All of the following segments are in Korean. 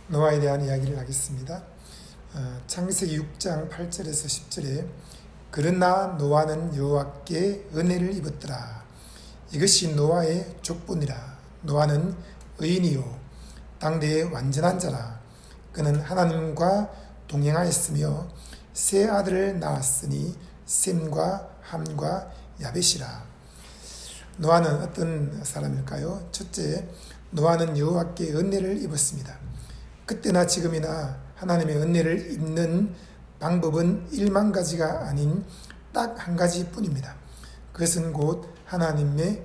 노아에 대한 이야기를 하겠습니다. 창세기 6장 8절에서 10절에 그러나 노아는 여호와께 은혜를 입었더라. 이것이 노아의 족보니라. 노아는 의인이요 당대의 완전한 자라. 그는 하나님과 동행하였으며 세 아들을 낳았으니 셈과 함과 야벳이라. 노아는 어떤 사람일까요? 첫째, 노아는 여호와께 은혜를 입었습니다. 그때나 지금이나 하나님의 은혜를 입는 방법은 1만 가지가 아닌 딱 한 가지뿐입니다. 그것은 곧 하나님의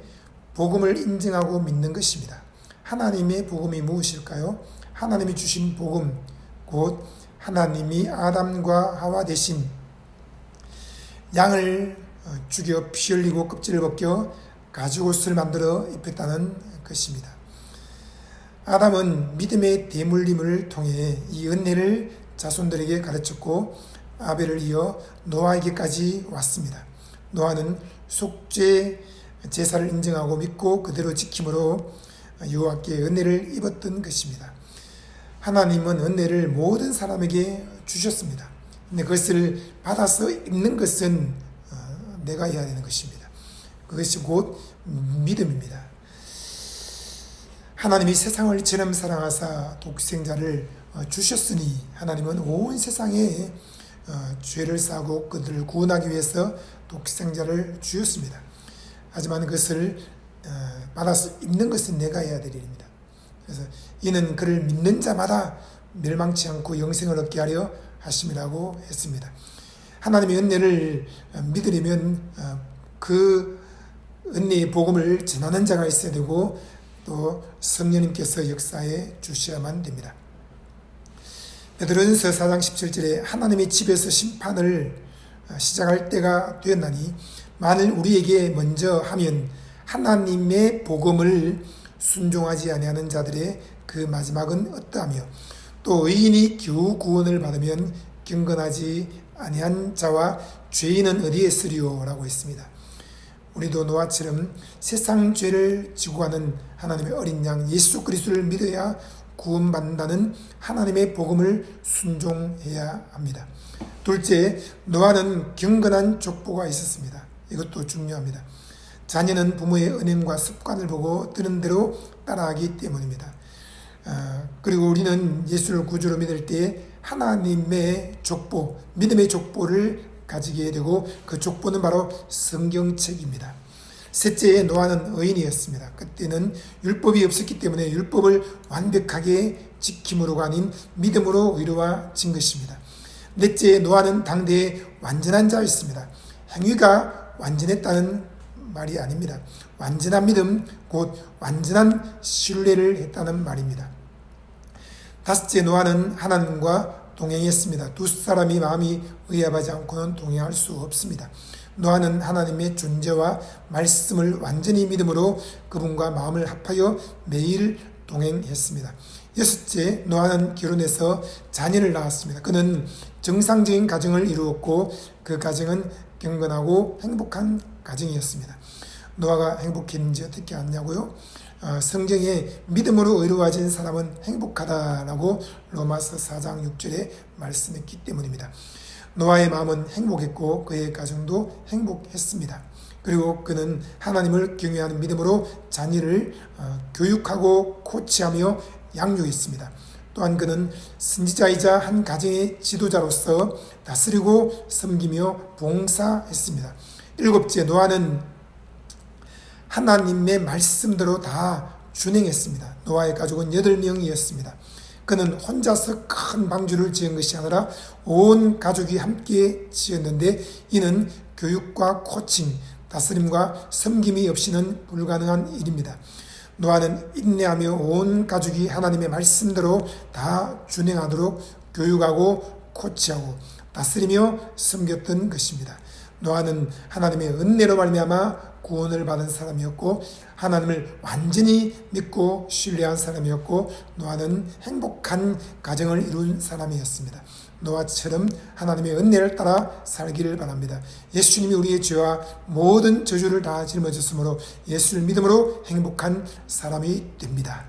복음을 인정하고 믿는 것입니다. 하나님의 복음이 무엇일까요? 하나님이 주신 복음, 곧 하나님이 아담과 하와 대신 양을 죽여 피 흘리고 껍질을 벗겨 가죽옷을 만들어 입혔다는 것입니다. 아담은 믿음의 대물림을 통해 이 은혜를 자손들에게 가르쳤고 아벨을 이어 노아에게까지 왔습니다. 노아는 속죄 제사를 인정하고 믿고 그대로 지킴으로 여호와께 은혜를 입었던 것입니다. 하나님은 은혜를 모든 사람에게 주셨습니다. 근데 그것을 받아서 입는 것은 내가 해야 되는 것입니다. 그것이 곧 믿음입니다. 하나님이 세상을 이처럼 사랑하사 독생자를 주셨으니 하나님은 온 세상에 죄를 사고 그들을 구원하기 위해서 독생자를 주셨습니다. 하지만 그것을 받아서 입는 것은 내가 해야 될 일입니다. 그래서 이는 그를 믿는 자마다 멸망치 않고 영생을 얻게 하려 하심이라고 했습니다. 하나님의 은혜를 믿으려면 그 은혜의 복음을 전하는 자가 있어야 되고 또 성령님께서 역사해 주셔야만 됩니다. 베드로전서 4장 17절에 하나님의 집에서 심판을 시작할 때가 되었나니 만일 우리에게 먼저 하면 하나님의 복음을 순종하지 아니하는 자들의 그 마지막은 어떠하며 또 의인이 겨우 구원을 받으면 경건하지 아니한 자와 죄인은 어디에 있으리요 라고 했습니다. 우리도 노아처럼 세상 죄를 지고 가는 하나님의 어린 양 예수 그리스도를 믿어야 구원받는다는 하나님의 복음을 순종해야 합니다. 둘째, 노아는 경건한 족보가 있었습니다. 이것도 중요합니다. 자녀는 부모의 은행과 습관을 보고 뜨는 대로 따라하기 때문입니다. 그리고 우리는 예수를 구주로 믿을 때 하나님의 족보, 믿음의 족보를 가지게 되고 그 족보는 바로 성경책입니다. 셋째, 노아는 의인이었습니다. 그때는 율법이 없었기 때문에 율법을 완벽하게 지킴으로가 아닌 믿음으로 의로워진 것입니다. 넷째, 노아는 당대의 완전한 자였습니다. 행위가 완전했다는 말이 아닙니다. 완전한 믿음, 곧 완전한 신뢰를 했다는 말입니다. 다섯째, 노아는 하나님과 동행했습니다. 두 사람이 마음이 의합하지 않고는 동행할 수 없습니다. 노아는 하나님의 존재와 말씀을 완전히 믿음으로 그분과 마음을 합하여 매일 동행했습니다. 여섯째, 노아는 결혼해서 자녀를 낳았습니다. 그는 정상적인 가정을 이루었고 그 가정은 경건하고 행복한 가정이었습니다. 노아가 행복했는지 어떻게 아냐고요? 성경에 믿음으로 의로워진 사람은 행복하다라고 로마서 4장 6절에 말씀했기 때문입니다. 노아의 마음은 행복했고 그의 가정도 행복했습니다. 그리고 그는 하나님을 경외하는 믿음으로 자녀를 교육하고 코치하며 양육했습니다. 또한 그는 선지자이자 한 가정의 지도자로서 다스리고 섬기며 봉사했습니다. 일곱째, 노아는 하나님의 말씀대로 다 준행했습니다. 노아의 가족은 8명이었습니다. 그는 혼자서 큰 방주를 지은 것이 아니라 온 가족이 함께 지었는데 이는 교육과 코칭, 다스림과 섬김이 없이는 불가능한 일입니다. 노아는 인내하며 온 가족이 하나님의 말씀대로 다 준행하도록 교육하고 코치하고 다스리며 섬겼던 것입니다. 노아는 하나님의 은혜로 말미암아 구원을 받은 사람이었고 하나님을 완전히 믿고 신뢰한 사람이었고 노아는 행복한 가정을 이룬 사람이었습니다. 노아처럼 하나님의 은혜를 따라 살기를 바랍니다. 예수님이 우리의 죄와 모든 저주를 다 짊어졌으므로 예수를 믿음으로 행복한 사람이 됩니다.